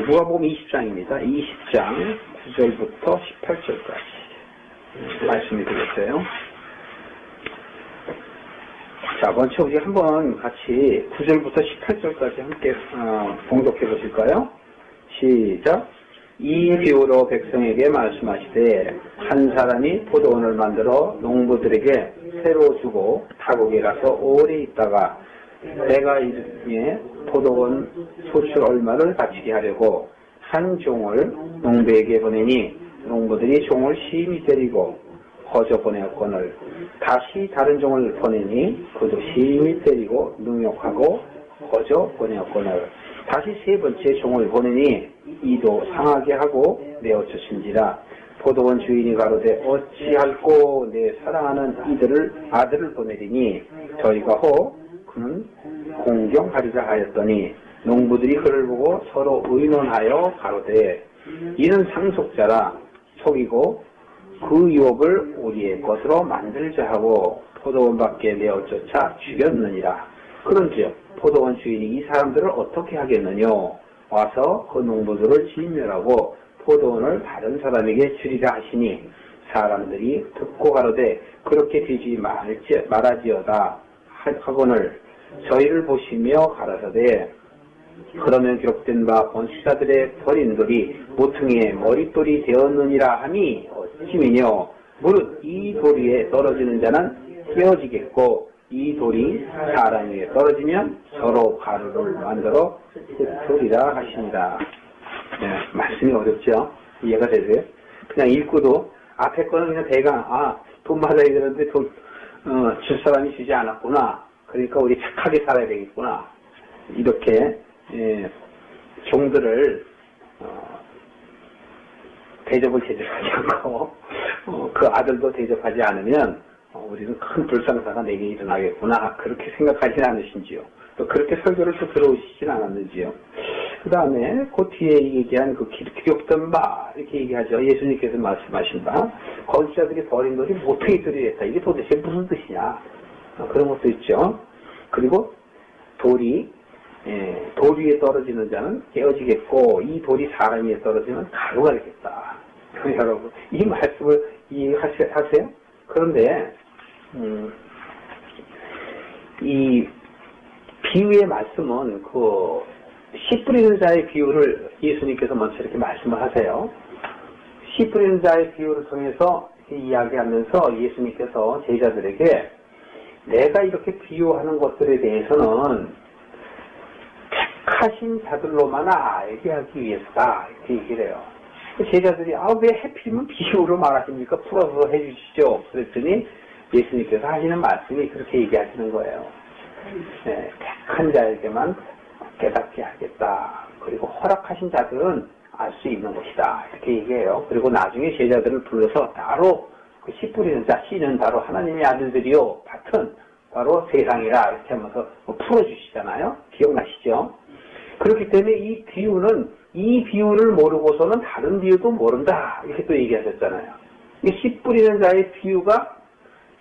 누가복음 20장입니다. 20장 9절부터 18절까지 말씀이 되겠어요. 자, 먼저 우리 한번 같이 9절부터 18절까지 함께 봉독해 보실까요? 시작. 이 비유로 백성에게 말씀하시되 한 사람이 포도원을 만들어 농부들에게 새로 주고 타국에 가서 오래 있다가 내가 이르기에 포도원 소출 얼마를 바치게 하려고 한 종을 농부에게 보내니 농부들이 종을 심히 때리고 거저 보내었거늘 다시 다른 종을 보내니 그도 심히 때리고 능욕하고 거저 보내었거늘 다시 세 번째 종을 보내니 이도 상하게 하고 내어쳤은지라 포도원 주인이 가로되 어찌할꼬 내 사랑하는 아들을 보내리니 저희가 그는 공경하리라 하였더니 농부들이 그를 보고 서로 의논하여 가로되 이는 상속자라 속이고 그 유업을 우리의 것으로 만들자 하고 포도원 밖에 내어쫓아 죽였느니라. 그런즉 포도원 주인이 이 사람들을 어떻게 하겠느냐 와서 그 농부들을 진멸하고 포도원을 다른 사람에게 주리라 하시니 사람들이 듣고 가로되 그렇게 되지 말아지어다 하거늘 저희를 보시며 가라사대 그러면 기록된 바 번수자들의 버린 돌이 모퉁이의 머릿돌이 되었느니라 하니 어찌미뇨 무릇 이 돌 위에 떨어지는 자는 깨어지겠고 이 돌이 사람 위에 떨어지면 서로 가루를 만들어 흩으리라 하십니다. 네, 말씀이 어렵죠? 이해가 되세요? 그냥 읽고도 앞에 거는 그냥 대강 돈 받아야 되는데 돈 줄 사람이 주지 않았구나. 그러니까 우리 착하게 살아야 되겠구나. 이렇게 종들을 대접을 제대하지 않고 그 아들도 대접하지 않으면 우리는 큰 불상사가 내게 일어나겠구나. 그렇게 생각하지는 않으신지요. 또 그렇게 설교를 또 들어오시진 않았는지요. 그 다음에 그 뒤에 얘기한 그 기록된 바 이렇게 얘기하죠. 예수님께서 말씀하신 바 거주자들이 버린 것이 모퉁이들이 됐다. 이게 도대체 무슨 뜻이냐. 그런 것도 있죠. 그리고 돌 위에 떨어지는 자는 깨어지겠고 이 돌이 사람 위에 떨어지면 가루가 되겠다. 여러분 이 말씀을 이해하세요? 그런데 이 비유의 말씀은 씨 뿌리는 자의 비유를 예수님께서 먼저 이렇게 말씀을 하세요. 씨 뿌리는 자의 비유를 통해서 이야기하면서 예수님께서 제자들에게 내가 이렇게 비유하는 것들에 대해서는 택하신 자들로만 알게 하기 위해서다. 이렇게 얘기를 해요. 제자들이 왜 해필이면 비유로 말하십니까? 풀어서 해주시죠. 그랬더니 예수님께서 하시는 말씀이 그렇게 얘기하시는 거예요. 네, 택한 자에게만 깨닫게 하겠다. 그리고 허락하신 자들은 알 수 있는 것이다. 이렇게 얘기해요. 그리고 나중에 제자들을 불러서 따로 그 씨 뿌리는 자, 씨는 바로 하나님의 아들들이요. 밭은 바로 세상이라 이렇게 하면서 풀어주시잖아요. 기억나시죠? 그렇기 때문에 이 비유를 모르고서는 다른 비유도 모른다. 이렇게 또 얘기하셨잖아요. 이 씨 뿌리는 자의 비유가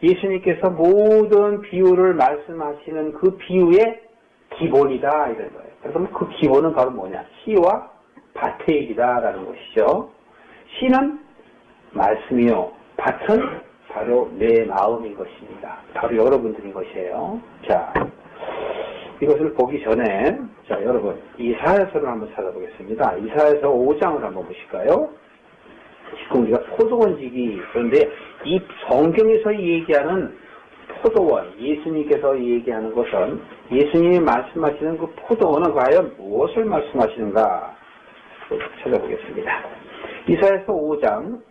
예수님께서 모든 비유를 말씀하시는 그 비유의 기본이다. 이런 거예요. 그래서 그 기본은 바로 뭐냐? 씨와 밭의 얘기다라는 것이죠. 씨는 말씀이요. 밭은 바로 내 마음인 것입니다. 바로 여러분들인 것이에요. 자, 이것을 보기 전에 여러분 이사야서를 한번 찾아보겠습니다. 이사야서 5장을 한번 보실까요? 지금 우리가 포도원 지기 그런데 이 성경에서 얘기하는 포도원, 예수님께서 얘기하는 것은 예수님이 말씀하시는 그 포도원은 과연 무엇을 말씀하시는가 찾아보겠습니다. 이사야서 5장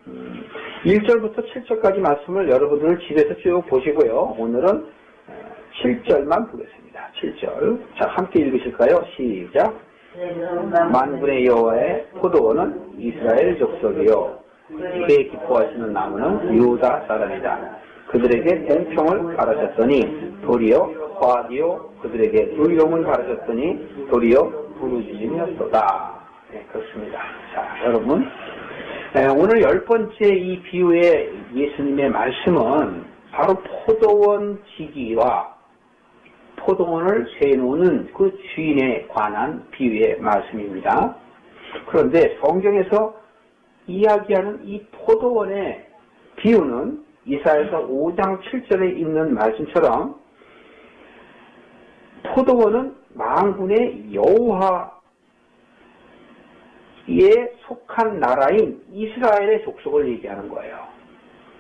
1절부터 7절까지 말씀을 여러분들 집에서 쭉 보시고요. 오늘은 7절만 보겠습니다. 7절. 자, 함께 읽으실까요? 시작. 만군의 여호와의 포도원은 이스라엘 족속이요 그의 기뻐하시는 나무는 유다 사람이다. 그들에게 공평을 바라셨더니 도리어 화adi요 그들에게 의로움을 바라셨더니 도리어 부르짖음이었도다. 네, 그렇습니다. 자, 여러분 오늘 10번째 이 비유의 예수님의 말씀은 바로 포도원 지기와 포도원을 세우는 그 주인에 관한 비유의 말씀입니다. 그런데 성경에서 이야기하는 이 포도원의 비유는 이사야서 5장 7절에 있는 말씀처럼 포도원은 만군의 여호와에 속한 나라인 이스라엘의 족속을 얘기하는 거예요.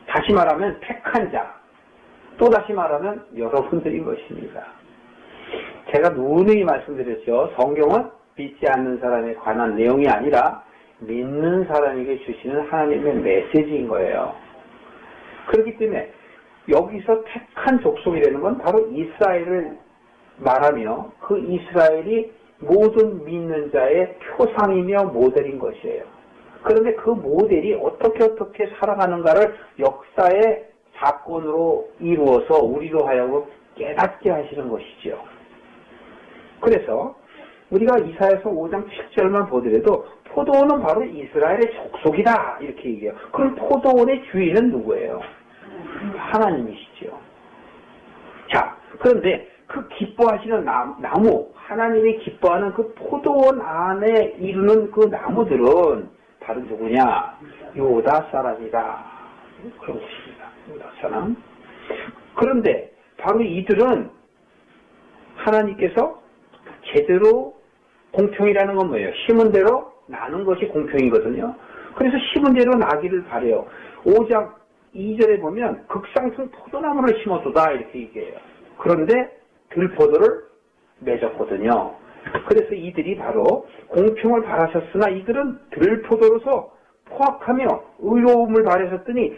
다시 말하면 택한 자, 또 다시 말하면 여러분들인 것입니다. 제가 누누이 말씀드렸죠. 성경은 믿지 않는 사람에 관한 내용이 아니라 믿는 사람에게 주시는 하나님의 메시지인 거예요. 그렇기 때문에 여기서 택한 족속이라는 건 바로 이스라엘을 말하며 그 이스라엘이 모든 믿는 자의 표상이며 모델인 것이에요. 그런데 그 모델이 어떻게 살아가는가를 역사의 사건으로 이루어서 우리로 하여금 깨닫게 하시는 것이죠. 그래서 우리가 이사야서 5장 7절만 보더라도 포도원은 바로 이스라엘의 족속이다 이렇게 얘기해요. 그럼 포도원의 주인은 누구예요? 하나님이시죠. 자, 그런데 그 기뻐하시는 나무, 하나님이 기뻐하는 그 포도원 안에 이루는 그 나무들은 바로 누구냐? 유다 사람이다. 그런 것입니다. 유다 사람. 그런데 바로 이들은 하나님께서 제대로 공평이라는 건 뭐예요? 심은 대로 나는 것이 공평이거든요. 그래서 심은 대로 나기를 바래요. 5장 2절에 보면 극상승 포도나무를 심어두다 이렇게 얘기해요. 그런데 들포도를 맺었거든요. 그래서 이들이 바로 공평을 바라셨으나 이들은 들포도로서 포악하며 의로움을 바라셨더니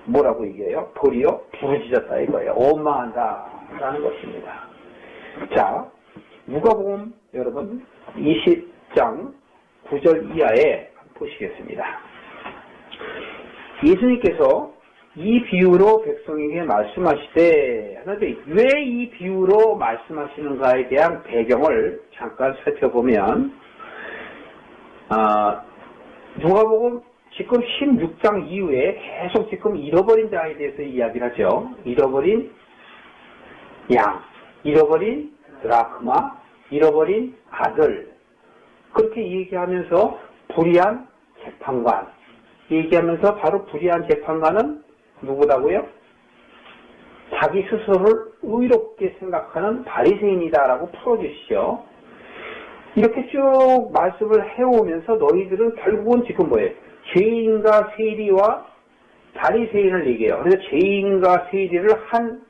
뭐라고 얘기해요? 도리어 부르짖었다 이거예요. 원망한다라는 것입니다. 자, 누가복음 여러분 20장 9절 이하에 보시겠습니다. 예수님께서 이 비유로 백성에게 말씀하시되 하는데 왜 이 비유로 말씀하시는가에 대한 배경을 잠깐 살펴보면 누가복음 지금 16장 이후에 계속 지금 잃어버린 자에 대해서 이야기를 하죠. 잃어버린 양, 잃어버린 드라크마, 잃어버린 아들 그렇게 얘기하면서 불의한 재판관 얘기하면서 바로 불의한 재판관은 누구라고요? 자기 스스로를 의롭게 생각하는 바리새인이다라고 풀어주시죠. 이렇게 쭉 말씀을 해오면서 너희들은 결국은 지금 뭐예요? 죄인과 세리와 바리새인을 얘기해요. 그래서 죄인과 세리를 한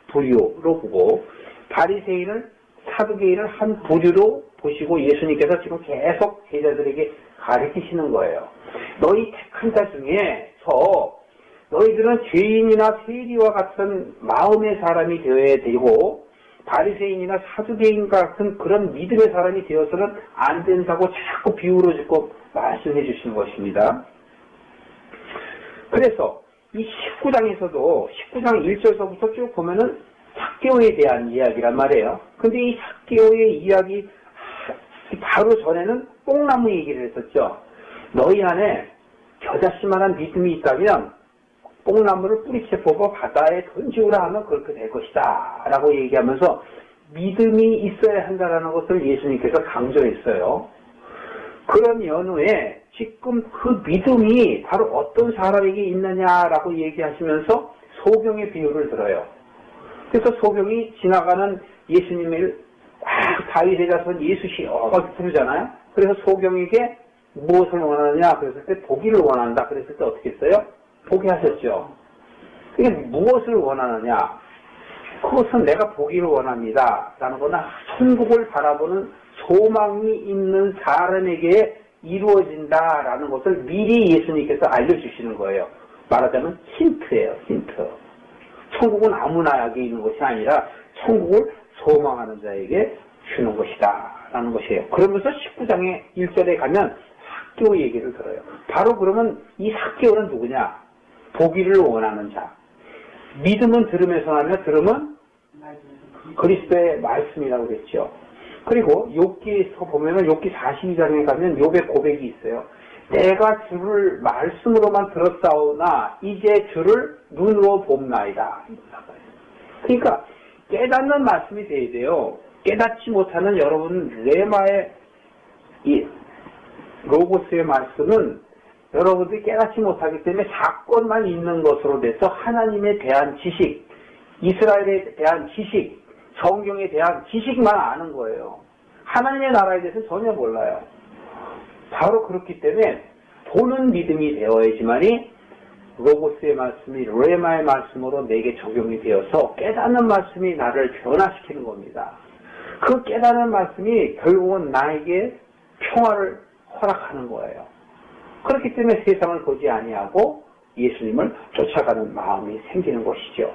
부류로 보고 바리새인을 사두개인을 한 부류로 보시고 예수님께서 지금 계속 제자들에게 가르치시는 거예요. 너희 택한 자 중에서 너희들은 죄인이나 세리와 같은 마음의 사람이 되어야 되고 바리새인이나 사두개인 같은 그런 믿음의 사람이 되어서는 안 된다고 자꾸 비유로 짓고 말씀해 주시는 것입니다. 그래서 이 19장에서도 19장 1절서부터 쭉 보면은 삭개오에 대한 이야기란 말이에요. 근데 이 삭개오의 이야기 바로 전에는 뽕나무 얘기를 했었죠. 너희 안에 겨자씨만한 믿음이 있다면 뽕나무를 뿌리채 뽑아 바다에 던지우라 하면 그렇게 될 것이다 라고 얘기하면서 믿음이 있어야 한다라는 것을 예수님께서 강조했어요. 그런 연후에 지금 그 믿음이 바로 어떤 사람에게 있느냐라고 얘기하시면서 소경의 비유를 들어요. 그래서 소경이 지나가는 예수님을 다윗의 자손 예수시여 부르잖아요. 그래서 소경에게 무엇을 원하느냐 그랬을 때 보기를 원한다 그랬을 때 어떻게 했어요? 포기하셨죠. 그게 무엇을 원하느냐? 그것은 내가 보기를 원합니다. 라는 거나 천국을 바라보는 소망이 있는 사람에게 이루어진다라는 것을 미리 예수님께서 알려주시는 거예요. 말하자면 힌트예요. 힌트. 천국은 아무나에게 있는 것이 아니라 천국을 소망하는 자에게 주는 것이다. 라는 것이에요. 그러면서 19장의 1절에 가면 삭개오 얘기를 들어요. 바로 그러면 이 삭개오는 누구냐? 보기를 원하는 자. 믿음은 들음에서 나며 들음은 그리스도의 말씀이라고 그랬죠. 그리고 욥기에서 보면은 욥기 42장에 가면 욥의 고백이 있어요. 내가 주를 말씀으로만 들었사오나 이제 주를 눈으로 봅나이다. 그러니까 깨닫는 말씀이 돼야 돼요. 깨닫지 못하는 여러분 레마의 이 로고스의 말씀은 여러분들이 깨닫지 못하기 때문에 사건만 있는 것으로 돼서 하나님에 대한 지식, 이스라엘에 대한 지식, 성경에 대한 지식만 아는 거예요. 하나님의 나라에 대해서는 전혀 몰라요. 바로 그렇기 때문에 보는 믿음이 되어야지만이 로고스의 말씀이 레마의 말씀으로 내게 적용이 되어서 깨닫는 말씀이 나를 변화시키는 겁니다. 그 깨닫는 말씀이 결국은 나에게 평화를 허락하는 거예요. 그렇기 때문에 세상을 보지 아니하고 예수님을 쫓아가는 마음이 생기는 것이죠.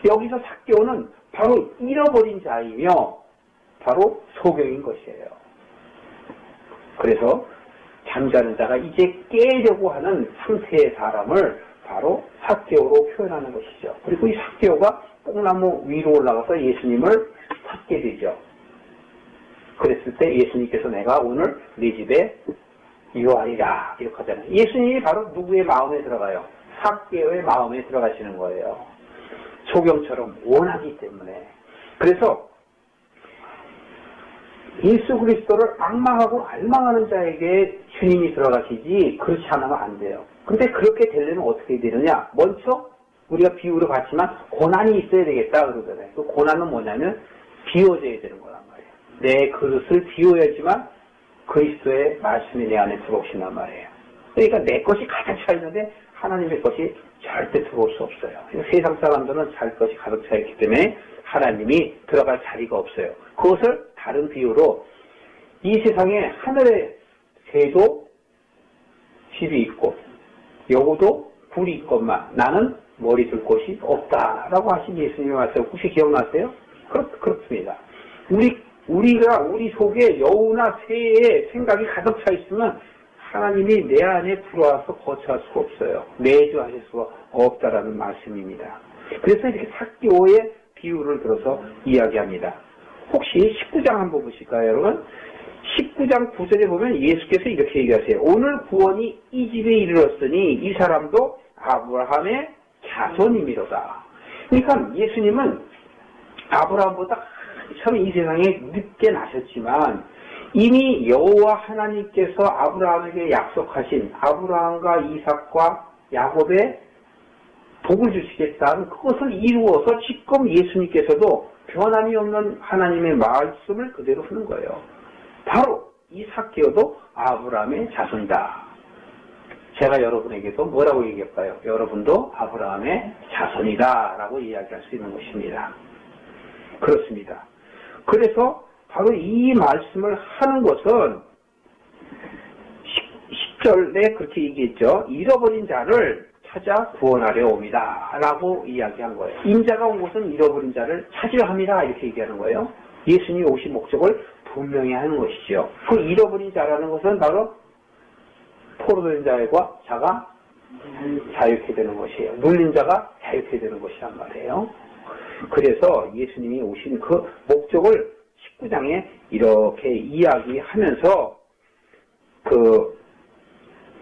여기서 삭개오는 바로 잃어버린 자이며 바로 소경인 것이에요. 그래서 잠자는 자가 이제 깨려고 하는 상태의 사람을 바로 삭개오로 표현하는 것이죠. 그리고 이 삭개오가 뽕나무 위로 올라가서 예수님을 찾게 되죠. 그랬을 때 예수님께서 내가 오늘 네 집에 유하리라 이렇게 하잖아요. 예수님이 바로 누구의 마음에 들어가요? 삭개오의 마음에 들어가시는 거예요. 소경처럼 원하기 때문에. 그래서 예수 그리스도를 악망하고 알망하는 자에게 주님이 들어가시지 그렇지 않으면 안 돼요. 근데 그렇게 되려면 어떻게 되느냐? 먼저 우리가 비유로 봤지만 고난이 있어야 되겠다 그러잖아요. 그 고난은 뭐냐면 비워져야 되는 거란 말이에요. 내 그릇을 비워야지만 그리스도의 말씀이 내 안에 들어오신단 말이에요. 그러니까 내 것이 가득 차 있는데 하나님의 것이 절대 들어올 수 없어요. 세상 사람들은 자기 것이 가득 차 있기 때문에 하나님이 들어갈 자리가 없어요. 그것을 다른 비유로 이 세상에 하늘에 새도 집이 있고 여우도 굴이 있건만 나는 머리 둘 곳이 없다라고 하신 예수님의 말씀 혹시 기억나세요? 그렇습니다. 우리 속에 여우나 새의 생각이 가득 차 있으면 하나님이 내 안에 들어와서 거처할 수가 없어요. 내주하실 수가 없다라는 말씀입니다. 그래서 이렇게 삭개오의 비유를 들어서 이야기합니다. 혹시 19장 한번 보실까요, 여러분? 19장 9절에 보면 예수께서 이렇게 얘기하세요. 오늘 구원이 이 집에 이르렀으니 이 사람도 아브라함의 자손이미로다. 그러니까 예수님은 아브라함보다 한참 이 세상에 늦게 나셨지만 이미 여호와 하나님께서 아브라함에게 약속하신 아브라함과 이삭과 야곱의 복을 주시겠다는 그것을 이루어서 지금 예수님께서도 변함이 없는 하나님의 말씀을 그대로 하는 거예요. 바로 이 삭개오도 아브라함의 자손이다. 제가 여러분에게도 뭐라고 얘기할까요? 여러분도 아브라함의 자손이다 라고 이야기할 수 있는 것입니다. 그렇습니다. 그래서 바로 이 말씀을 하는 것은 10절에 그렇게 얘기했죠. 잃어버린 자를 찾아 구원하려 옵니다 라고 이야기한 거예요. 인자가 온 곳은 잃어버린 자를 찾으려 합니다 이렇게 얘기하는 거예요. 예수님이 오신 목적을 분명히 하는 것이죠. 그 잃어버린 자라는 것은 바로 포로된 자가 자유케 되는 것이에요. 눌린 자가 자유케 되는 것이란 말이에요. 그래서 예수님이 오신 그 목적을 19장에 이렇게 이야기하면서 그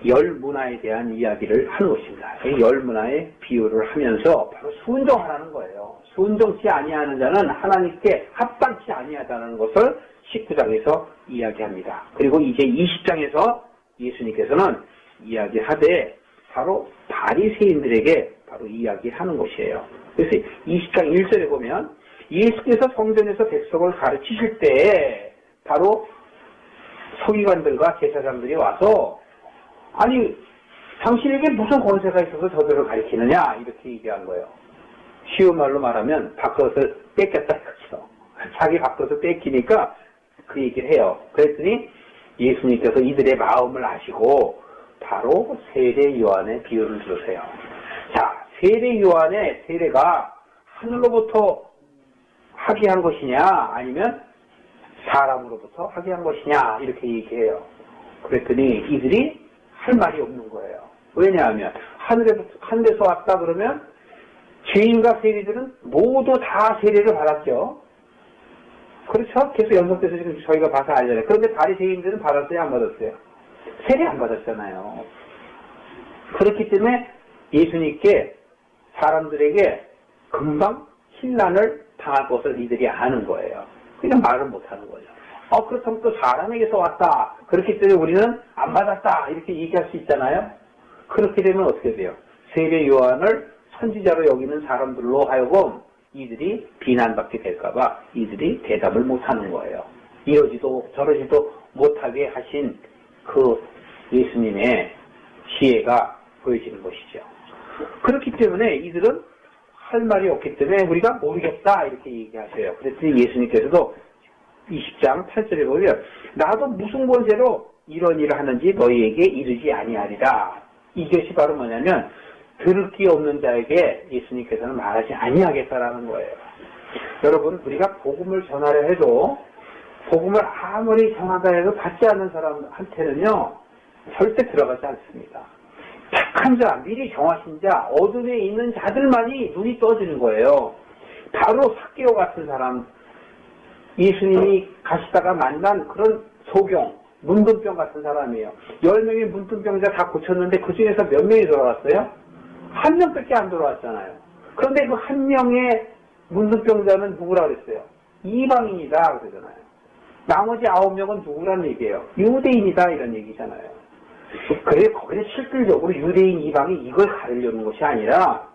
열 문화에 대한 이야기를 하는 것입니다. 열 문화의 비유를 하면서 바로 순종하라는 거예요. 순종치 아니하는 자는 하나님께 합당치 아니하다는 것을 19장에서 이야기합니다. 그리고 이제 20장에서 예수님께서는 이야기하되 바로 바리새인들에게 바로 이야기하는 것이에요. 그래서 20장 1절에 보면 예수께서 성전에서 백성을 가르치실 때 바로 서기관들과 제사장들이 와서 아니 당신에게 무슨 권세가 있어서 저들을 가르치느냐 이렇게 얘기한 거예요. 쉬운 말로 말하면 밥그릇을 뺏겼다 이거죠. 자기 밥그릇을 뺏기니까 그 얘기를 해요. 그랬더니 예수님께서 이들의 마음을 아시고 바로 세례 요한의 비유를 들으세요. 자, 세례 요한의 세례가 하늘로부터 하게 한 것이냐 아니면 사람으로부터 하게 한 것이냐 이렇게 얘기해요. 그랬더니 이들이 할 말이 없는 거예요. 왜냐하면 하늘에서 왔다 그러면 죄인과 세리들은 모두 다 세례를 받았죠. 그렇죠? 계속 연속돼서 지금 저희가 봐서 알잖아요. 그런데 바리새인들은 받았어요? 안 받았어요? 세례 안 받았잖아요. 그렇기 때문에 예수님께 사람들에게 금방 신란을 당할 것을 이들이 아는 거예요. 그냥 말을 못하는 거죠. 그렇다면 또 사람에게서 왔다. 그렇기 때문에 우리는 안 받았다. 이렇게 얘기할 수 있잖아요. 그렇게 되면 어떻게 돼요? 세례 요한을 선지자로 여기는 사람들로 하여금 이들이 비난받게 될까봐 이들이 대답을 못하는 거예요. 이러지도 저러지도 못하게 하신 그 예수님의 지혜가 보여지는 것이죠. 그렇기 때문에 이들은 할 말이 없기 때문에 우리가 모르겠다 이렇게 얘기하세요. 그랬더니 예수님께서도 20장 8절에 보면 나도 무슨 권세로 이런 일을 하는지 너희에게 이르지 아니하리라. 이것이 바로 뭐냐면 들을 게 없는 자에게 예수님께서는 말하지 아니하겠다라는 거예요. 여러분 우리가 복음을 전하려 해도 복음을 아무리 전하다 해도 받지 않는 사람한테는요 절대 들어가지 않습니다. 착한 자, 미리 정하신 자, 어둠에 있는 자들만이 눈이 떠지는 거예요. 바로 삭개오 같은 사람, 예수님이 가시다가 만난 그런 소경, 문둥병 같은 사람이에요. 10명의 문둥병자 다 고쳤는데 그 중에서 몇 명이 돌아왔어요? 한 명밖에 안 돌아왔잖아요. 그런데 그 한 명의 문둥병자는 누구라 그랬어요? 이방인이다 그러잖아요. 나머지 9명은 누구라는 얘기예요? 유대인이다 이런 얘기잖아요. 그래 거기에 실질적으로 유대인 이방이 이걸 가르려는 것이 아니라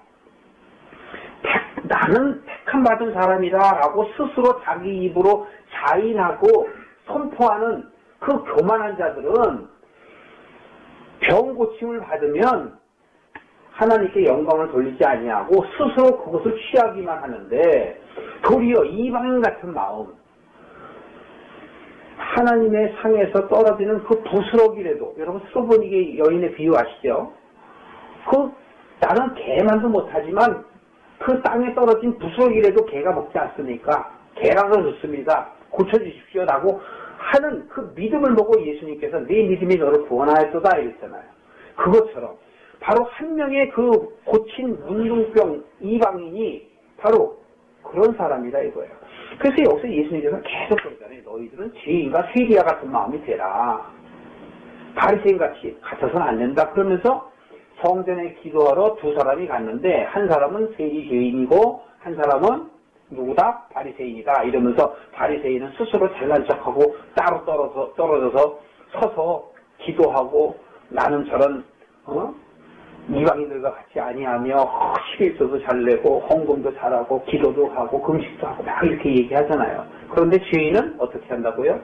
나는 택함 받은 사람이다 라고 스스로 자기 입으로 자인하고 선포하는 그 교만한 자들은 병 고침을 받으면 하나님께 영광을 돌리지 아니하고 스스로 그것을 취하기만 하는데 도리어 이방인 같은 마음, 하나님의 상에서 떨어지는 그 부스러기라도, 여러분 스로보니게 여인의 비유 아시죠? 나는 개만도 못하지만 그 땅에 떨어진 부스러기라도 개가 먹지 않습니까? 개라도 좋습니다. 고쳐주십시오라고 하는 그 믿음을 보고 예수님께서 네 믿음이 너를 구원하였도다 이랬잖아요. 그것처럼 바로 한 명의 그 고친 문둥병 이방인이 바로 그런 사람이다 이거예요. 그래서 여기서 예수님께서 계속 그러잖아요. 너희들은 죄인과 세리와 같은 마음이 되라. 바리새인같이 같아서는 안 된다. 그러면서 성전에 기도하러 두 사람이 갔는데 한 사람은 세리 죄인이고 한 사람은 누구다? 바리새인이다. 이러면서 바리새인은 스스로 잘난 척하고 따로 떨어져서 서서 기도하고 나는 저런 이방인들과 같이 아니하며 시리수도 잘 내고 헌금도 잘하고 기도도 하고 금식도 하고 막 이렇게 얘기하잖아요. 그런데 죄인은 어떻게 한다고요?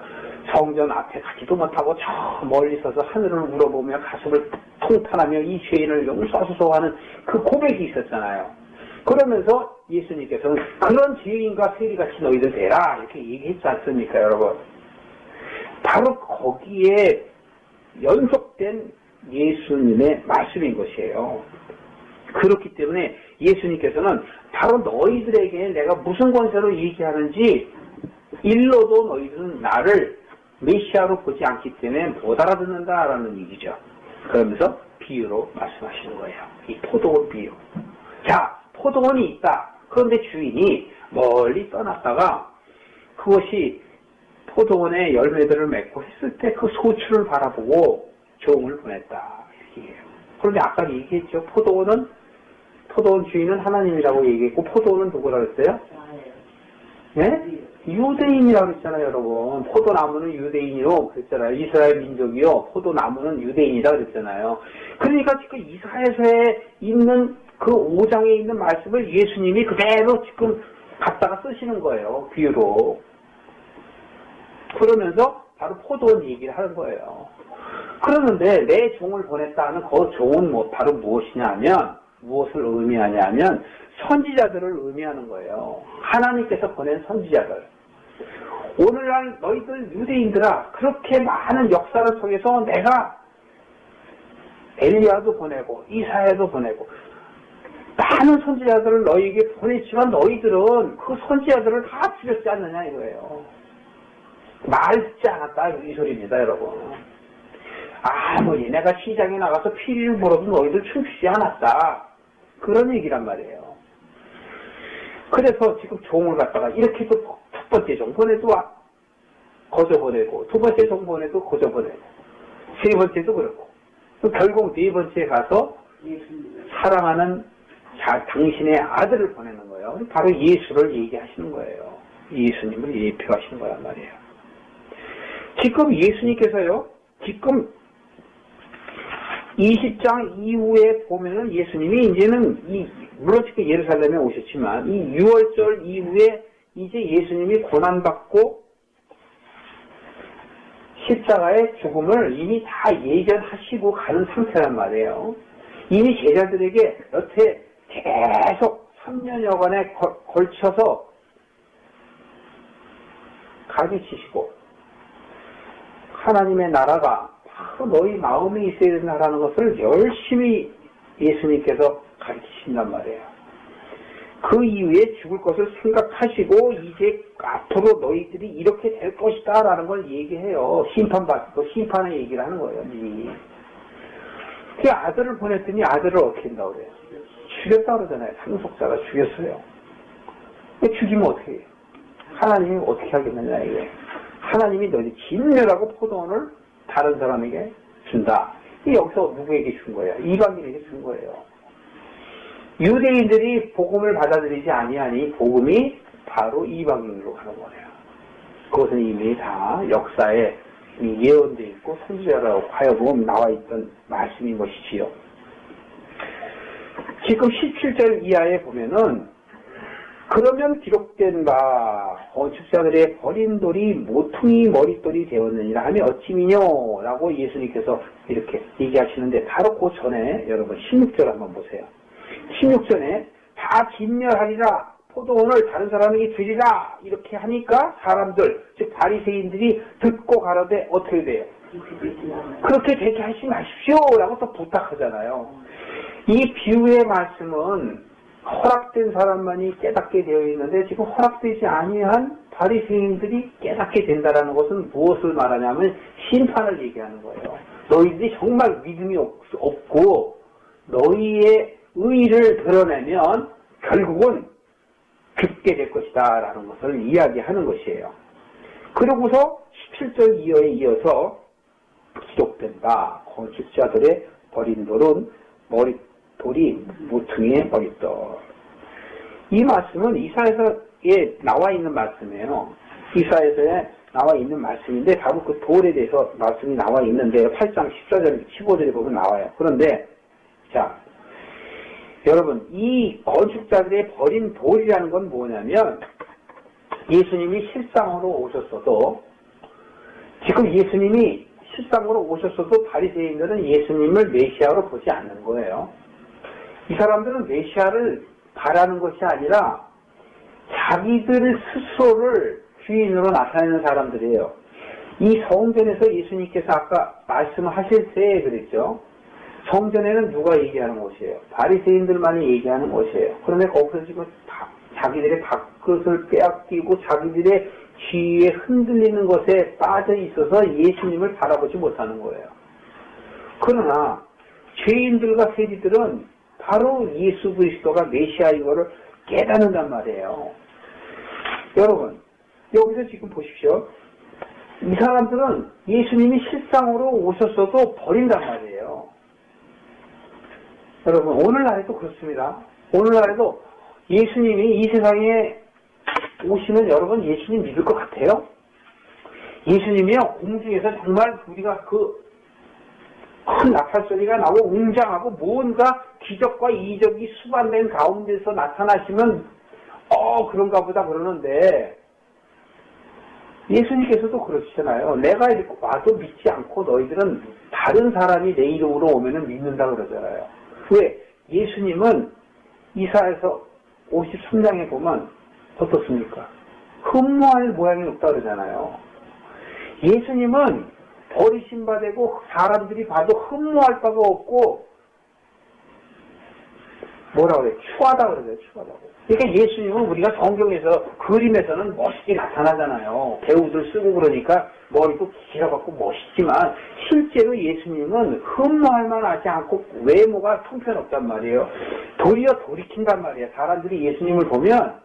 성전 앞에 가지도 못하고 저 멀리 서서 하늘을 우러보며 가슴을 통탄하며 이 죄인을 용서하소서 하는 그 고백이 있었잖아요. 그러면서 예수님께서는 그런 죄인과 세리같이 너희들 되라 이렇게 얘기했지 않습니까 여러분? 바로 거기에 연속된 예수님의 말씀인 것이에요. 그렇기 때문에 예수님께서는 바로 너희들에게 내가 무슨 권세로 얘기하는지 일로도 너희들은 나를 메시아로 보지 않기 때문에 못 알아듣는다라는 얘기죠. 그러면서 비유로 말씀하시는 거예요. 이 포도원 비유. 자, 포도원이 있다. 그런데 주인이 멀리 떠났다가 그것이 포도원의 열매들을 맺고 했을 때 그 소출을 바라보고 종을 보냈다. 이렇게 해요. 그런데 아까 얘기했죠. 포도원 주인은 하나님이라고 얘기했고 포도원은 누구라고 했어요? 네? 유대인이라고 했잖아요, 여러분. 포도나무는 유대인이요. 그랬잖아요. 이스라엘 민족이요. 포도나무는 유대인이라고 그랬잖아요. 그러니까 지금 이사야서에 있는 그 5장에 있는 말씀을 예수님이 그대로 지금 갖다가 쓰시는 거예요. 비유로. 그러면서 바로 포도원 얘기를 하는 거예요. 그러는데 내 종을 보냈다는 그 종은 바로 무엇이냐면 무엇을 의미하냐면 선지자들을 의미하는 거예요. 하나님께서 보낸 선지자들. 오늘날 너희들 유대인들아 그렇게 많은 역사를 통해서 내가 엘리야도 보내고 이사야도 보내고 많은 선지자들을 너희에게 보냈지만 너희들은 그 선지자들을 다 죽였지 않느냐 이거예요. 말 듣지 않았다 이 소리입니다 여러분. 아무리 내가 시장에 나가서 피리를 불어도 너희들 춤추지 않았다. 그런 얘기란 말이에요. 그래서 지금 종을 갖다가 이렇게 또 첫 번째 종 보내도 거저 보내고 두 번째 종 보내도 거저 보내고 세 번째도 그렇고 결국 네 번째에 가서 사랑하는 당신의 아들을 보내는 거예요. 바로 예수를 얘기하시는 거예요. 예수님을 예표하시는 거란 말이에요. 지금 예수님께서요, 지금 20장 이후에 보면은 예수님이 이제는 물론 지금 예루살렘에 오셨지만 이 6월절 이후에 이제 예수님이 고난받고 십자가의 죽음을 이미 다 예견하시고 가는 상태란 말이에요. 이미 제자들에게 여태 계속 3년여간에 걸쳐서 가르치시고 하나님의 나라가 바로 너희 마음에 있어야 된다는 것을 열심히 예수님께서 가르치신단 말이에요. 그 이후에 죽을 것을 생각하시고 이제 앞으로 너희들이 이렇게 될 것이다 라는 걸 얘기해요. 심판받고 심판의 얘기를 하는 거예요. 그 아들을 보냈더니 아들을 어떻게 한다고 그래요? 죽였다 그러잖아요. 상속자가 죽였어요. 죽이면 어떻게 해요? 하나님이 어떻게 하겠느냐 이게. 하나님이 너희 진멸하고 포도원을 다른 사람에게 준다. 여기서 누구에게 준 거예요? 이방인에게 준 거예요. 유대인들이 복음을 받아들이지 아니하니 복음이 바로 이방인으로 가는 거예요. 그것은 이미 다 역사에 예언되어 있고 선지자라고 하여금 나와 있던 말씀인 것이지요. 지금 17절 이하에 보면은 그러면 기록된 바 건축자들의 버린 돌이 모퉁이 머릿돌이 되었느니라 하며 어찌미뇨 라고 예수님께서 이렇게 얘기하시는데 바로 그 전에 여러분 16절 한번 보세요. 16절에 다 진멸하리라 포도원을 다른 사람에게 주리라 이렇게 하니까 사람들 즉 바리새인들이 듣고 가라되 어떻게 돼요? 그렇게 되게 하지 마십시오 라고 또 부탁하잖아요. 이 비유의 말씀은 허락된 사람만이 깨닫게 되어 있는데 지금 허락되지 아니한 바리새인들이 깨닫게 된다는 것은 무엇을 말하냐면 심판을 얘기하는 거예요. 너희들이 정말 믿음이 없고 너희의 의의를 드러내면 결국은 죽게 될 것이다 라는 것을 이야기하는 것이에요. 그러고서 17절 이하에 이어서 기록된 바 건축자들의 버린 돌은 돌이 모퉁이에 머릿돌. 이 말씀은 이사야서에 나와 있는 말씀이에요. 이사야서에 나와 있는 말씀인데 바로 그 돌에 대해서 말씀이 나와 있는데 8장 14절 15절에 보면 나와요. 그런데 자 여러분 이 건축자들의 버린 돌이라는 건 뭐냐면 예수님이 실상으로 오셨어도 지금 예수님이 실상으로 오셨어도 바리새인들은 예수님을 메시아로 보지 않는 거예요. 이 사람들은 메시아를 바라는 것이 아니라 자기들 스스로를 주인으로 나타내는 사람들이에요. 이 성전에서 예수님께서 아까 말씀하실 때 그랬죠. 성전에는 누가 얘기하는 곳이에요? 바리새인들만이 얘기하는 곳이에요. 그런데 거기서 지금 자기들의 밥그릇을 빼앗기고 자기들의 지위에 흔들리는 것에 빠져 있어서 예수님을 바라보지 못하는 거예요. 그러나 죄인들과 세리들은 바로 예수 그리스도가 메시아인 것을 깨닫는단 말이에요. 여러분 여기서 지금 보십시오. 이 사람들은 예수님이 실상으로 오셨어도 버린단 말이에요. 여러분 오늘날에도 그렇습니다. 오늘날에도 예수님이 이 세상에 오시면 여러분 예수님 믿을 것 같아요? 예수님이요 공중에서 정말 우리가 그 큰 나팔소리가 나고 웅장하고 뭔가 기적과 이적이 수반된 가운데서 나타나시면 그런가 보다 그러는데 예수님께서도 그러시잖아요. 내가 이렇게 와도 믿지 않고 너희들은 다른 사람이 내 이름으로 오면은 믿는다 그러잖아요. 왜? 예수님은 이사야서 53장에 보면 어떻습니까? 흠모할 모양이 없다 그러잖아요. 예수님은 버리심 받고 사람들이 봐도 흠모할 바가 없고 뭐라 그래? 추하다 그러죠. 추하다고. 그러니까 예수님은 우리가 성경에서 그림에서는 멋있게 나타나잖아요. 배우들 쓰고 그러니까 머리도 길어갖고 멋있지만 실제로 예수님은 흠모할 만하지 않고 외모가 형편없단 말이에요. 도리어 돌이킨단 말이에요. 사람들이 예수님을 보면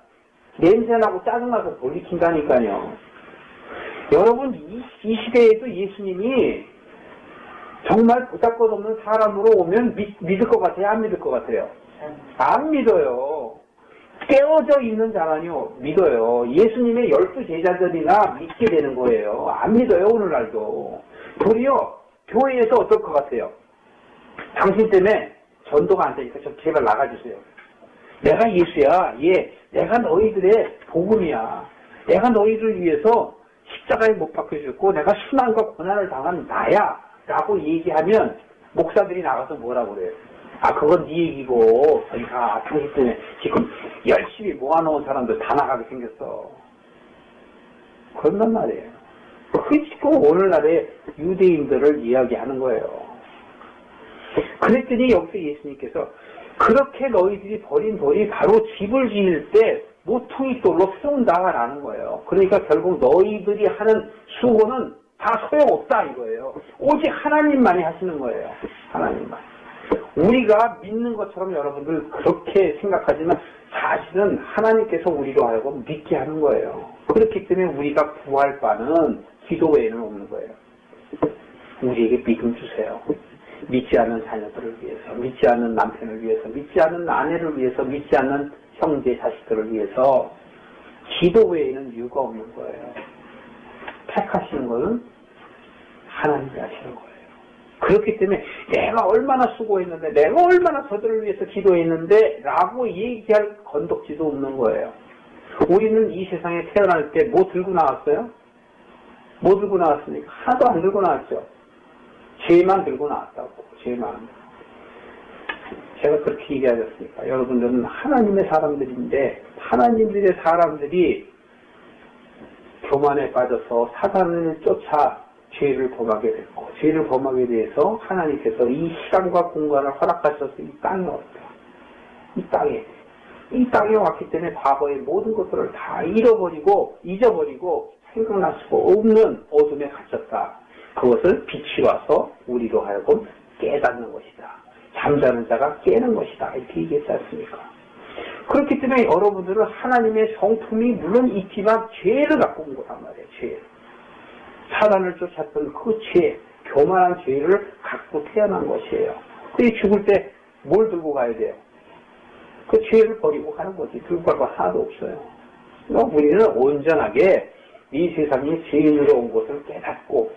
냄새나고 짜증나고 돌이킨다니까요. 여러분 이 시대에도 예수님이 정말 보잘것없는 사람으로 오면 믿을 것 같아요? 안 믿을 것 같아요? 안 믿어요. 깨어져 있는 자만요 믿어요. 예수님의 12제자들이나 믿게 되는 거예요. 안 믿어요, 오늘날도. 도리어 교회에서 어떨 것 같아요? 당신 때문에 전도가 안 되니까 좀 제발 나가주세요. 내가 예수야. 내가 너희들의 복음이야. 내가 너희를 위해서 십자가에 못 박혀주고 내가 순환과 고난을 당한 나야 라고 얘기하면 목사들이 나가서 뭐라고 그래요? 그건 네 얘기고 그러니까 당신 때문에 지금 열심히 모아놓은 사람들 다 나가게 생겼어. 그런단 말이에요. 그게 지금 오늘날의 유대인들을 이야기하는 거예요. 그랬더니 여기서 예수님께서 그렇게 너희들이 버린 돌이 바로 집을 지을 때 모퉁이 돌로 세운다라는 거예요. 그러니까 결국 너희들이 하는 수고는 다 소용없다 이거예요. 오직 하나님만이 하시는 거예요. 하나님만. 우리가 믿는 것처럼 여러분들 그렇게 생각하지만 사실은 하나님께서 우리로 하여금 믿게 하는 거예요. 그렇기 때문에 우리가 구할 바는 기도 외에는 없는 거예요. 우리에게 믿음 주세요. 믿지 않는 자녀들을 위해서, 믿지 않는 남편을 위해서, 믿지 않는 아내를 위해서, 믿지 않는 형제 자식들을 위해서 기도 외에는 이유가 없는 거예요. 택하시는 것은 하나님이 하시는 거예요. 그렇기 때문에 내가 얼마나 수고했는데 내가 얼마나 저들을 위해서 기도했는데 라고 얘기할 건덕지도 없는 거예요. 우리는 이 세상에 태어날 때 뭐 들고 나왔어요? 뭐 들고 나왔습니까? 하나도 안 들고 나왔죠. 죄만 들고 나왔다고. 죄만. 제가 그렇게 얘기하셨으니까 여러분들은 하나님의 사람들인데 하나님들의 사람들이 교만에 빠져서 사단을 쫓아 죄를 범하게 됐고 죄를 범하게 돼서 하나님께서 이 시간과 공간을 허락하셔서 이 땅에 왔다. 이 땅에 왔기 때문에 과거의 모든 것들을 다 잊어버리고 생각날 수가 없는 어둠에 갇혔다. 그것을 빛이 와서 우리로 하여금 깨닫는 것이다. 잠자는 자가 깨는 것이다. 이렇게 얘기했지 않습니까? 그렇기 때문에 여러분들은 하나님의 성품이 물론 있지만 죄를 갖고 온 거란 말이에요. 죄. 사단을 쫓았던 그 죄, 교만한 죄를 갖고 태어난 것이에요. 그게 죽을 때 뭘 들고 가야 돼요? 그 죄를 버리고 가는 거지. 들고 갈 거 하나도 없어요. 그러니까 우리는 온전하게 이 세상에 죄인으로 온 것을 깨닫고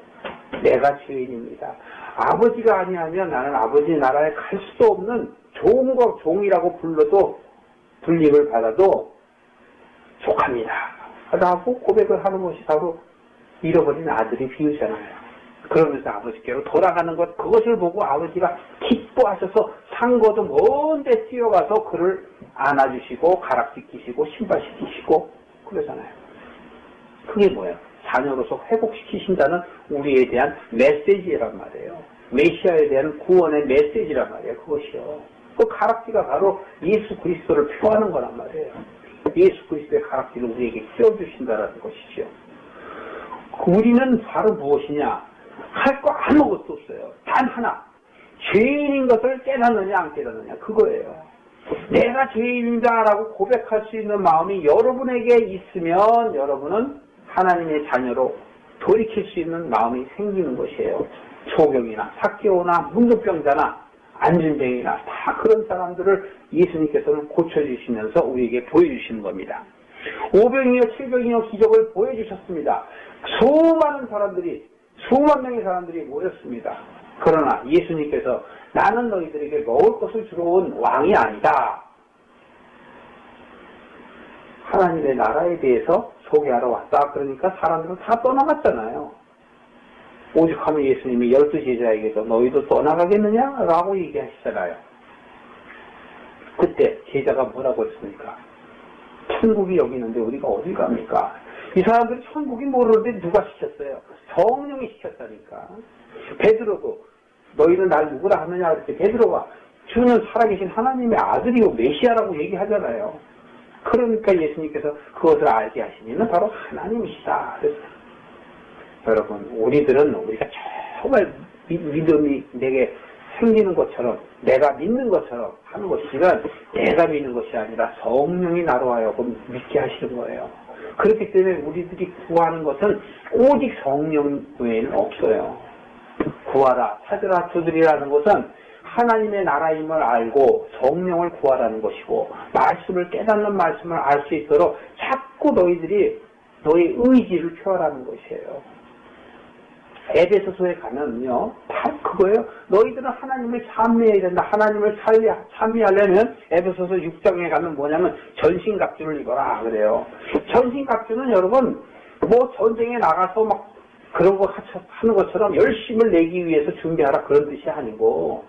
내가 죄인입니다. 아버지가 아니하면 나는 아버지 나라에 갈 수도 없는 종이라고 불러도 불림을 받아도 속합니다. 라고 고백을 하는 것이 바로 잃어버린 아들이 비유잖아요. 그러면서 아버지께로 돌아가는 것, 그것을 보고 아버지가 기뻐하셔서 상고도 먼데 뛰어가서 그를 안아주시고 가락시키시고 신발시키시고 그러잖아요. 그게 뭐예요? 자녀로서 회복시키신다는 우리에 대한 메시지란 말이에요. 메시아에 대한 구원의 메시지란 말이에요. 그것이요. 그 가락지가 바로 예수 그리스도를 표하는 거란 말이에요. 예수 그리스도의 가락지를 우리에게 끼워주신다는 것이죠. 우리는 바로 무엇이냐? 할 거 아무것도 없어요. 단 하나. 죄인인 것을 깨닫느냐 안 깨닫느냐 그거예요. 내가 죄인이다라고 고백할 수 있는 마음이 여러분에게 있으면 여러분은 하나님의 자녀로 돌이킬 수 있는 마음이 생기는 것이에요. 소경이나 삭개오나 문둥병자나 안진뱅이나 다 그런 사람들을 예수님께서는 고쳐주시면서 우리에게 보여주시는 겁니다. 5병이요 7병이요 기적을 보여주셨습니다. 수많은 사람들이 수만 명의 사람들이 모였습니다. 그러나 예수님께서 나는 너희들에게 먹을 것을 주러 온 왕이 아니다. 하나님의 나라에 대해서 소개하러 왔다. 그러니까 사람들은 다 떠나갔잖아요. 오죽하면 예수님이 12제자에게서 너희도 떠나가겠느냐? 라고 얘기하시잖아요. 그때 제자가 뭐라고 했습니까? 천국이 여기 있는데 우리가 어디 갑니까? 이 사람들이 천국이 모르는데 누가 시켰어요? 성령이 시켰다니까. 베드로도 너희는 날 누구라 하느냐 그랬더니 베드로가 주는 살아계신 하나님의 아들이요 메시아라고 얘기하잖아요. 그러니까 예수님께서 그것을 알게 하신 이는 바로 하나님이시다. 그래서 여러분 우리들은 우리가 정말 믿음이 내게 생기는 것처럼 내가 믿는 것처럼 하는 것이지만 내가 믿는 것이 아니라 성령이 나로 하여금 믿게 하시는 거예요. 그렇기 때문에 우리들이 구하는 것은 오직 성령 외에는 없어요. 구하라 찾으라 두드리라는 것은 하나님의 나라임을 알고 성령을 구하라는 것이고 말씀을 깨닫는 말씀을 알 수 있도록 자꾸 너희들이 너희 의지를 표하라는 것이에요. 에베소서에 가면요, 바로 그거예요. 너희들은 하나님을 찬미해야 된다. 하나님을 찬미하려면 에베소서 6장에 가면 뭐냐면 전신갑주를 입어라 그래요. 전신갑주는 여러분 뭐 전쟁에 나가서 막 그런 거 하는 것처럼 열심을 내기 위해서 준비하라 그런 뜻이 아니고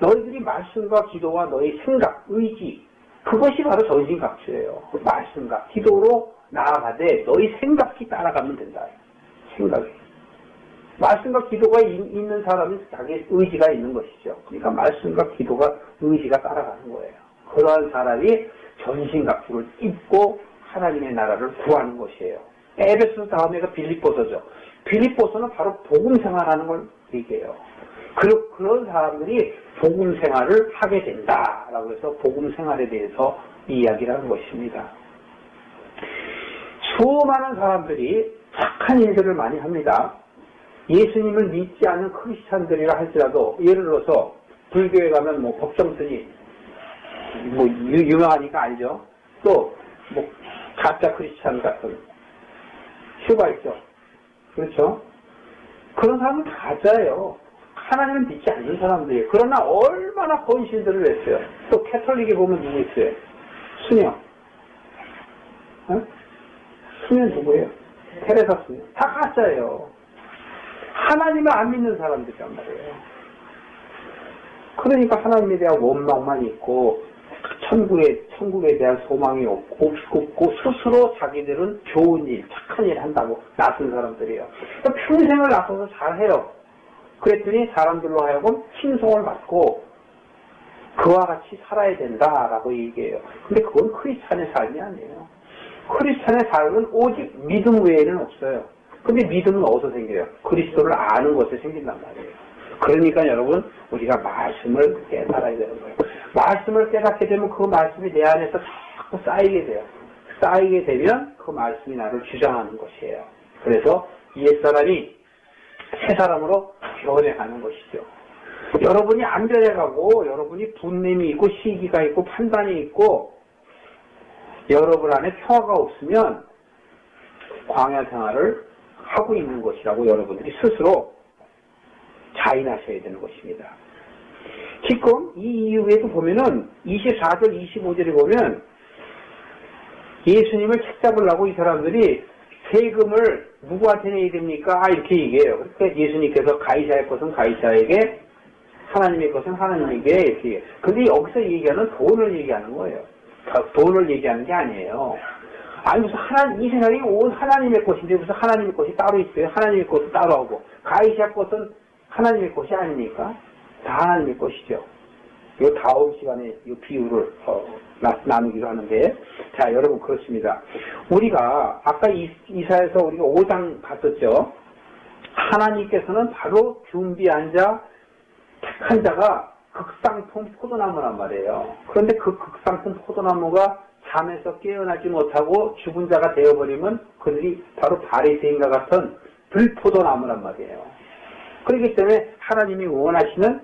너희들이 말씀과 기도와 너희 생각, 의지 그것이 바로 전신갑주예요. 말씀과 기도로 나아가되 너희 생각이 따라가면 된다. 생각이. 말씀과 기도가 있는 사람은 자기 의지가 있는 것이죠. 그러니까 말씀과 기도가 의지가 따라가는 거예요. 그러한 사람이 전신갑주를 입고 하나님의 나라를 구하는 것이에요. 에베소 다음에가 빌립보서죠. 빌립보서는 바로 복음 생활하는 걸 얘기해요. 그런 사람들이 복음 생활을 하게 된다라고 해서 복음 생활에 대해서 이야기를 하는 것입니다. 수많은 사람들이 착한 일들을 많이 합니다. 예수님을 믿지 않는 크리스찬들이라 할지라도 예를 들어서 불교에 가면 뭐 법정스님 뭐 유명하니까 알죠. 또 뭐 가짜 크리스찬 같은 슈가 있죠. 그렇죠. 그런 사람은 가짜예요. 하나님을 믿지 않는 사람들이에요. 그러나 얼마나 헌신들을 했어요. 또 캐톨릭에 보면 누구 있어요? 수녀. 어? 수녀 누구예요? 테레사 수녀. 다 가짜예요. 하나님을 안 믿는 사람들이란 말이에요. 그러니까 하나님에 대한 원망만 있고 천국에 대한 소망이 없고 스스로 자기들은 좋은 일, 착한 일 한다고 나선 사람들이에요. 그러니까 평생을 나서서 잘해요. 그랬더니 사람들로 하여금 칭송을 받고 그와 같이 살아야 된다라고 얘기해요. 근데 그건 크리스찬의 삶이 아니에요. 크리스찬의 삶은 오직 믿음 외에는 없어요. 근데 믿음은 어디서 생겨요? 그리스도를 아는 것에 생긴단 말이에요. 그러니까 여러분 우리가 말씀을 깨달아야 되는 거예요. 말씀을 깨닫게 되면 그 말씀이 내 안에서 자꾸 쌓이게 돼요. 쌓이게 되면 그 말씀이 나를 주장하는 것이에요. 그래서 옛사람이 새사람으로 변해가는 것이죠. 여러분이 안 변해가고 여러분이 분냄이 있고 시기가 있고 판단이 있고 여러분 안에 평화가 없으면 광야 생활을 하고 있는 것이라고 여러분들이 스스로 자인하셔야 되는 것입니다. 지금 이 이후에도 보면은 24절 25절에 보면 예수님을 책잡으려고 이 사람들이 세금을 누구한테 내야 됩니까? 이렇게 얘기해요. 그러니까 예수님께서 가이사의 것은 가이사에게 하나님의 것은 하나님에게 이렇게 얘기해요. 근데 여기서 얘기하는 돈을 얘기하는 거예요. 돈을 얘기하는 게 아니에요. 아니 무슨 이 세상이 온 하나님의 것인데 무슨 하나님의 것이 따로 있어요. 하나님의 것은 따로 하고 가이사 것은 하나님의 것이 아니니까 다 하나님의 것이죠. 이 다음 시간에 이 비유를 나누기로 하는데 자 여러분 그렇습니다. 우리가 아까 이사에서 우리가 5장 봤었죠. 하나님께서는 바로 준비한 자 택한 자가 극상품 포도나무란 말이에요. 그런데 그 극상품 포도나무가 잠에서 깨어나지 못하고 죽은 자가 되어버리면 그들이 바로 바리새인과 같은 들포도나무란 말이에요. 그렇기 때문에 하나님이 원하시는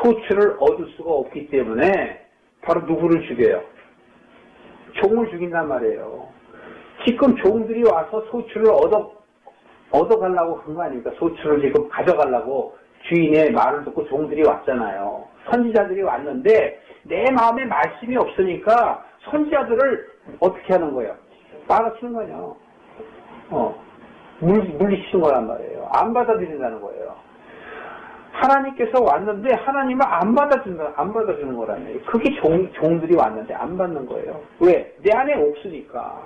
소출을 얻을 수가 없기 때문에 바로 누구를 죽여요? 종을 죽인단 말이에요. 지금 종들이 와서 소출을 얻어가려고 한 거 아닙니까? 소출을 지금 가져가려고 주인의 말을 듣고 종들이 왔잖아요. 선지자들이 왔는데 내 마음에 말씀이 없으니까 선지자들을 어떻게 하는 거예요? 빨아치는 거냐? 물리치는 거란 말이에요. 안 받아들인다는 거예요. 하나님께서 왔는데 하나님은 안 받아주는 거란 말이에요. 그게 종들이 왔는데 안 받는 거예요. 왜? 내 안에 없으니까.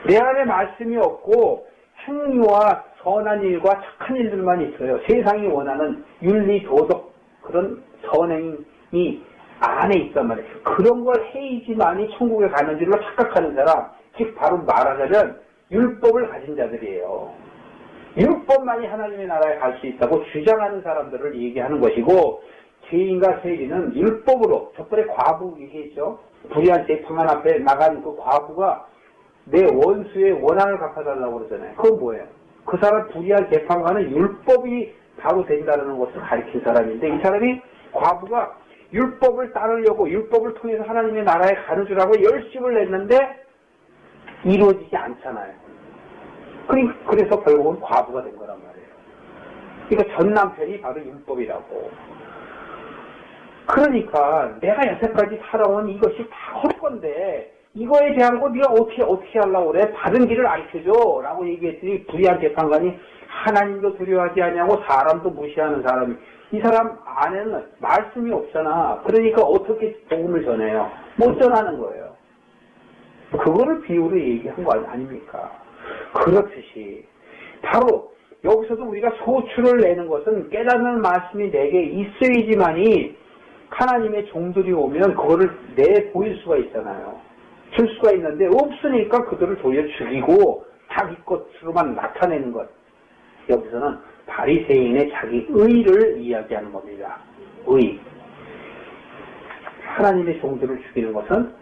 내 안에 말씀이 없고 행위와 선한 일과 착한 일들만 있어요. 세상이 원하는 윤리, 도덕 그런 선행이 안에 있단 말이에요. 그런 걸 해야지만이 천국에 가는 줄로 착각하는 사람, 즉 바로 말하자면 율법을 가진 자들이에요. 율법만이 하나님의 나라에 갈 수 있다고 주장하는 사람들을 얘기하는 것이고 죄인과 세리는 율법으로 저번에 과부 얘기했죠. 불의한 재판관 앞에 나간 그 과부가 내 원수의 원한을 갚아달라고 그러잖아요. 그건 뭐예요? 그 사람 불의한 재판관은 율법이 바로 된다는 것을 가리킨 사람인데 이 사람이 과부가 율법을 따르려고 율법을 통해서 하나님의 나라에 가는 줄 알고 열심을 냈는데 이루어지지 않잖아요. 그래서 결국은 과부가 된 거란 말이에요. 그러니까 전 남편이 바로 율법이라고. 그러니까 내가 여태까지 살아온 이것이 다 헛건데 이거에 대한 거 네가 어떻게 하려고 그래? 바른 길을 알려줘 라고 얘기했더니 불의한 재판관이 하나님도 두려워하지 않냐고 사람도 무시하는 사람이, 이 사람 안에는 말씀이 없잖아. 그러니까 어떻게 복음을 전해요? 못 전하는 거예요. 그거를 비유로 얘기한 거 아닙니까? 그렇듯이 바로 여기서도 우리가 소출을 내는 것은 깨닫는 말씀이 내게 있어야지만이 하나님의 종들이 오면 그거를 내보일 수가 있잖아요. 줄 수가 있는데 없으니까 그들을 도리어 죽이고 자기 것으로만 나타내는 것. 여기서는 바리새인의 자기 의를 이야기하는 겁니다. 의. 하나님의 종들을 죽이는 것은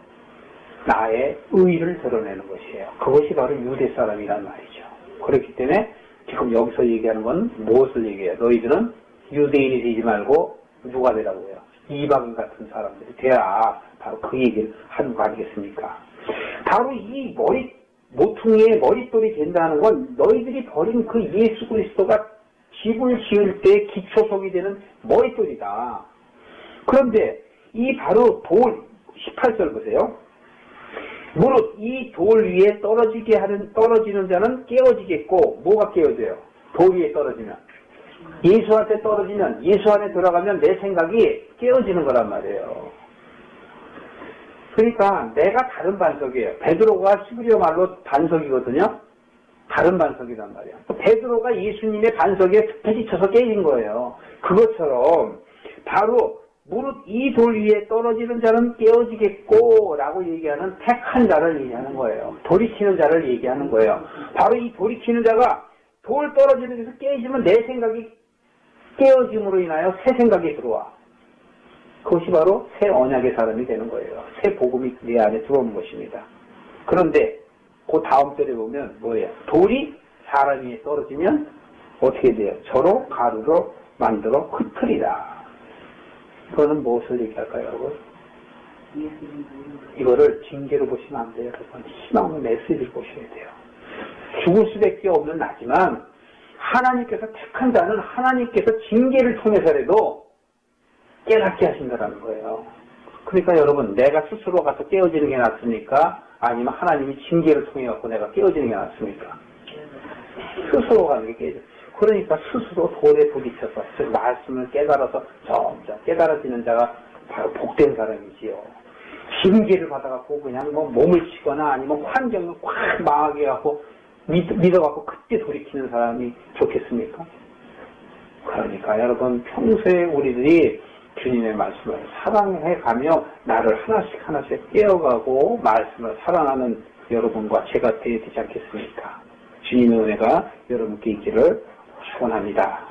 나의 의를 드러내는 것이에요. 그것이 바로 유대 사람이란 말이죠. 그렇기 때문에 지금 여기서 얘기하는 건 무엇을 얘기해요? 너희들은 유대인이 되지 말고 누가 되라고요? 이방인 같은 사람들이 돼야, 바로 그 얘기를 하는 거 아니겠습니까? 바로 이 모퉁이의 머릿돌이 된다는 건 너희들이 버린 그 예수 그리스도가 집을 지을 때 기초석이 되는 머릿돌이다. 그런데 이 바로 돌, 18절 보세요. 무릇 이 돌 위에 떨어지는 자는 깨어지겠고, 뭐가 깨어져요? 돌 위에 떨어지면. 예수한테 떨어지면, 예수 안에 들어가면 내 생각이 깨어지는 거란 말이에요. 그러니까 내가 다른 반석이에요. 베드로가 히브리어 말로 반석이거든요. 다른 반석이란 말이에요. 베드로가 예수님의 반석에 부딪혀서 깨진 거예요. 그것처럼 바로 무릇 이 돌 위에 떨어지는 자는 깨어지겠고 라고 얘기하는 택한 자를 얘기하는 거예요. 돌이키는 자를 얘기하는 거예요. 바로 이 돌이키는 자가 돌 떨어지는 데서 깨지면 내 생각이 깨어짐으로 인하여 새 생각이 들어와. 그것이 바로 새 언약의 사람이 되는 거예요. 새 복음이 내 안에 들어오는 것입니다. 그런데 그 다음 절에 보면 뭐예요? 돌이 사람 위에 떨어지면 어떻게 돼요? 저로 가루로 만들어 흩으리라. 그거는 무엇을 얘기할까요, 여러분? 이거를 징계로 보시면 안 돼요. 여러분. 희망의 메시지를 보셔야 돼요. 죽을 수밖에 없는 나지만 하나님께서 택한 자는 하나님께서 징계를 통해서라도 깨닫게 하신다는 거예요. 그러니까 여러분, 내가 스스로 가서 깨어지는 게 낫습니까? 아니면 하나님이 징계를 통해 갖고 내가 깨어지는 게 낫습니까? 스스로 가는 게 깨져. 그러니까 스스로 돌에 부딪혀서 즉 말씀을 깨달아서 점점 깨달아지는 자가 바로 복된 사람이지요. 징계를 받아갖고 그냥 뭐 몸을 치거나 아니면 환경을 확 망하게 하고 믿어갖고 그때 돌이키는 사람이 좋겠습니까? 그러니까 여러분, 평소에 우리들이 주님의 말씀을 사랑해가며 나를 하나씩 깨어가고 말씀을 사랑하는 여러분과 제가 되어야 되지 않겠습니까? 주님의 은혜가 여러분께 있기를 축원합니다.